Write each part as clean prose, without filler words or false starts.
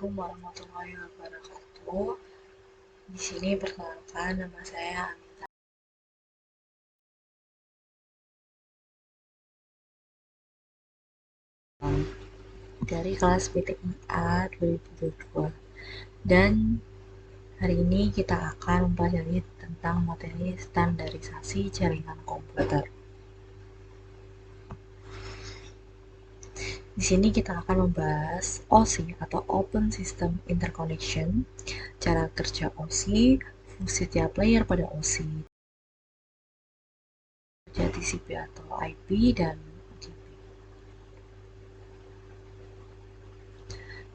Assalamualaikum warahmatullahi wabarakatuh. Di sini perkenalkan nama saya Amita. Dari kelas PTIA 2022. Dan hari ini kita akan mempelajari tentang materi standarisasi jaringan komputer. Di sini kita akan membahas OSI atau Open System Interconnection, cara kerja OSI, fungsi tiap layer pada OSI, TCP atau IP, dan UDP.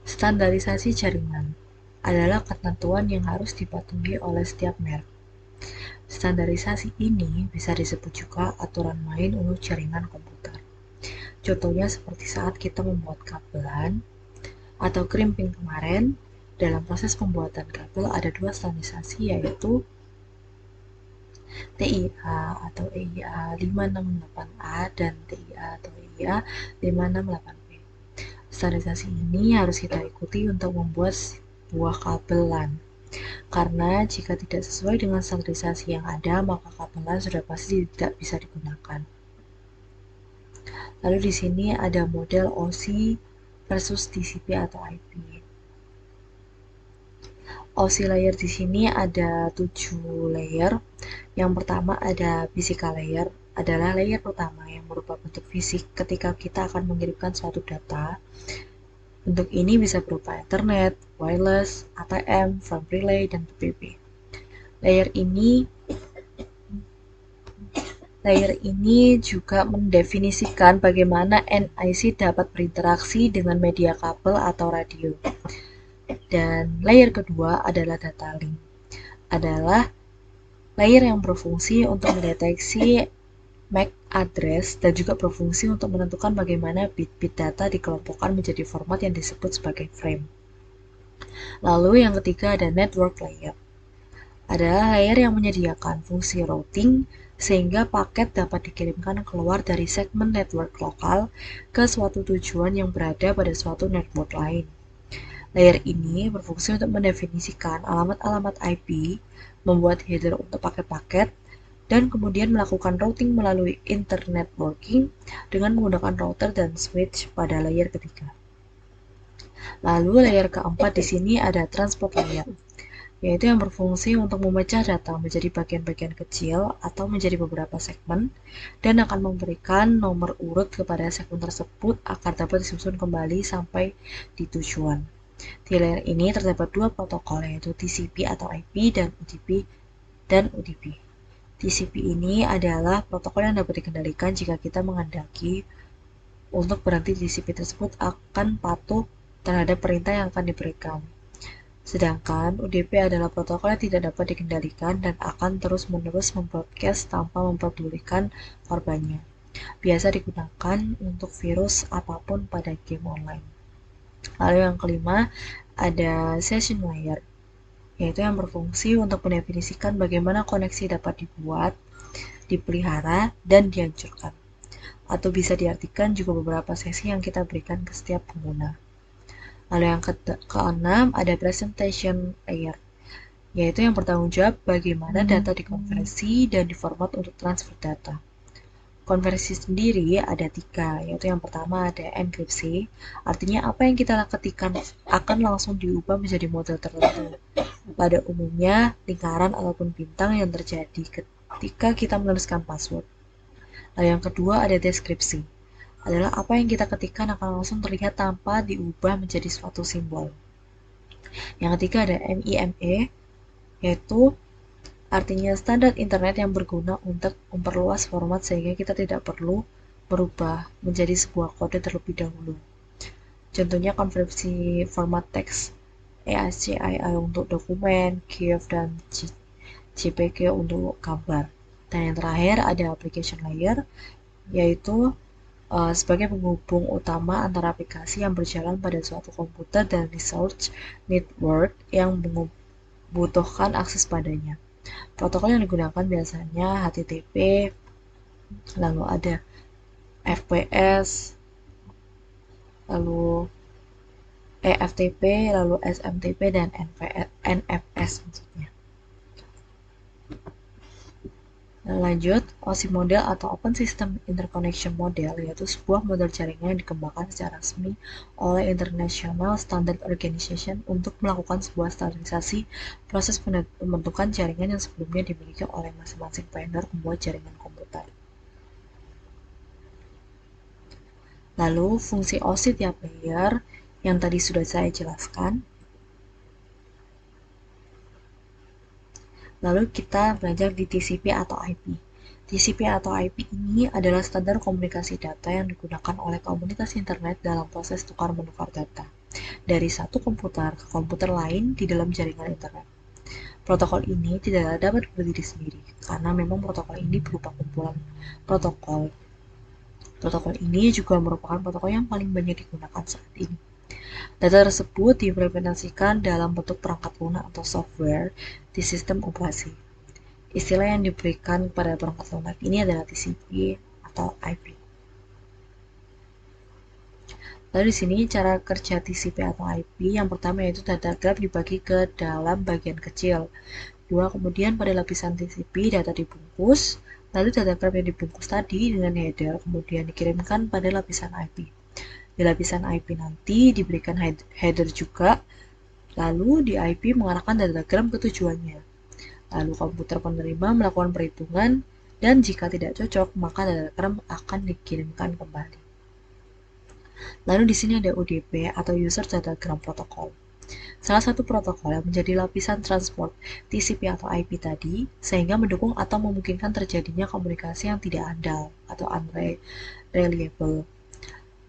Standarisasi jaringan adalah ketentuan yang harus dipatuhi oleh setiap merek. Standarisasi ini bisa disebut juga aturan main untuk jaringan komputer. Contohnya seperti saat kita membuat kabelan atau crimping kemarin. Dalam proses pembuatan kabel ada dua standarisasi, yaitu TIA atau EIA 568A dan TIA atau EIA 568B. Standarisasi ini harus kita ikuti untuk membuat sebuah kabel LAN. Karena jika tidak sesuai dengan standarisasi yang ada, maka kabel LAN sudah pasti tidak bisa digunakan. Lalu di sini ada model OSI versus TCP atau IP. OSI layer di sini ada 7 layer. Yang pertama ada physical layer, adalah layer utama yang berupa bentuk fisik ketika kita akan mengirimkan suatu data. Bentuk ini bisa berupa Ethernet, wireless, ATM, front relay, dan PPP. Layer ini juga mendefinisikan bagaimana NIC dapat berinteraksi dengan media kabel atau radio. Dan layer kedua adalah data link. Adalah layer yang berfungsi untuk mendeteksi MAC address dan juga berfungsi untuk menentukan bagaimana bit-bit data dikelompokkan menjadi format yang disebut sebagai frame. Lalu yang ketiga ada network layer. Adalah layer yang menyediakan fungsi routing sehingga paket dapat dikirimkan keluar dari segmen network lokal ke suatu tujuan yang berada pada suatu network lain. Layer ini berfungsi untuk mendefinisikan alamat-alamat IP, membuat header untuk paket-paket, dan kemudian melakukan routing melalui internet working dengan menggunakan router dan switch pada layer ketiga. Lalu layer keempat di sini ada transport layer, yaitu yang berfungsi untuk memecah data menjadi bagian-bagian kecil atau menjadi beberapa segmen dan akan memberikan nomor urut kepada segmen tersebut agar dapat disusun kembali sampai di tujuan. Di layer ini terdapat dua protokol, yaitu TCP atau IP dan UDP. TCP ini adalah protokol yang dapat dikendalikan jika kita menghendaki untuk berhenti TCP tersebut akan patuh terhadap perintah yang akan diberikan. Sedangkan UDP adalah protokol yang tidak dapat dikendalikan dan akan terus-menerus membroadcast tanpa mempedulikan korbannya. Biasa digunakan untuk virus apapun pada game online. Lalu yang kelima ada session layer, yaitu yang berfungsi untuk mendefinisikan bagaimana koneksi dapat dibuat, dipelihara, dan dihancurkan. Atau bisa diartikan juga beberapa sesi yang kita berikan ke setiap pengguna. Lalu yang keenam ada presentation layer, yaitu yang bertanggung jawab bagaimana data dikonversi dan diformat untuk transfer data. Konversi sendiri ada 3, yaitu yang pertama ada enkripsi, artinya apa yang kita ketikkan akan langsung diubah menjadi model tertentu. Pada umumnya, lingkaran ataupun bintang yang terjadi ketika kita menuliskan password. Lalu yang kedua ada deskripsi, adalah apa yang kita ketikkan akan langsung terlihat tanpa diubah menjadi suatu simbol. Yang ketiga ada MIME, yaitu artinya standar internet yang berguna untuk memperluas format sehingga kita tidak perlu berubah menjadi sebuah kode terlebih dahulu. Contohnya konversi format teks ASCII untuk dokumen, GIF, dan JPG untuk gambar. Dan yang terakhir ada application layer, yaitu sebagai penghubung utama antara aplikasi yang berjalan pada suatu komputer dan research network yang membutuhkan akses padanya. Protokol yang digunakan biasanya HTTP, lalu ada FPS, lalu EFTP, lalu SMTP, dan NFS maksudnya. Lanjut, OSI model atau Open System Interconnection Model yaitu sebuah model jaringan yang dikembangkan secara resmi oleh International Standard Organization untuk melakukan sebuah standarisasi proses pembentukan jaringan yang sebelumnya dimiliki oleh masing-masing vendor pembuat jaringan komputer. Lalu, fungsi OSI tiap layer yang tadi sudah saya jelaskan. Lalu kita belajar di TCP atau IP. TCP atau IP ini adalah standar komunikasi data yang digunakan oleh komunitas internet dalam proses tukar-menukar data dari satu komputer ke komputer lain di dalam jaringan internet. Protokol ini tidak dapat berdiri sendiri karena memang protokol ini berupa kumpulan protokol. Protokol ini juga merupakan protokol yang paling banyak digunakan saat ini. Data tersebut diimplementasikan dalam bentuk perangkat lunak atau software di sistem operasi. Istilah yang diberikan kepada perangkat lunak ini adalah TCP atau IP. Lalu di sini cara kerja TCP atau IP yang pertama yaitu data graph dibagi ke dalam bagian kecil. Dua, kemudian pada lapisan TCP data dibungkus, lalu data graph yang dibungkus tadi dengan header kemudian dikirimkan pada lapisan IP. Di lapisan IP nanti diberikan header juga, lalu di IP mengarahkan datagram ke tujuannya. Lalu komputer penerima melakukan perhitungan, dan jika tidak cocok, maka datagram akan dikirimkan kembali. Lalu di sini ada UDP atau User Datagram Protocol. Salah satu protokol yang menjadi lapisan transport TCP atau IP tadi, sehingga mendukung atau memungkinkan terjadinya komunikasi yang tidak andal atau unreliable.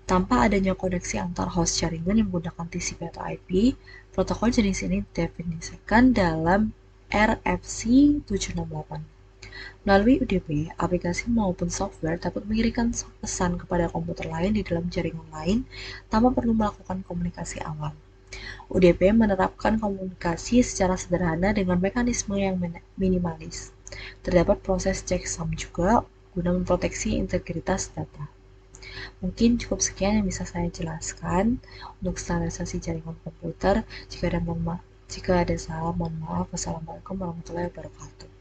Tanpa adanya koneksi antar host jaringan yang menggunakan TCP atau IP, protokol jenis ini didefinisikan dalam RFC 768. Melalui UDP, aplikasi maupun software dapat mengirimkan pesan kepada komputer lain di dalam jaringan lain tanpa perlu melakukan komunikasi awal. UDP menerapkan komunikasi secara sederhana dengan mekanisme yang minimalis. Terdapat proses checksum juga guna memproteksi integritas data. Mungkin cukup sekian yang bisa saya jelaskan untuk standarisasi jaringan komputer. Jika ada salah, mohon maaf. Wassalamualaikum warahmatullahi wabarakatuh.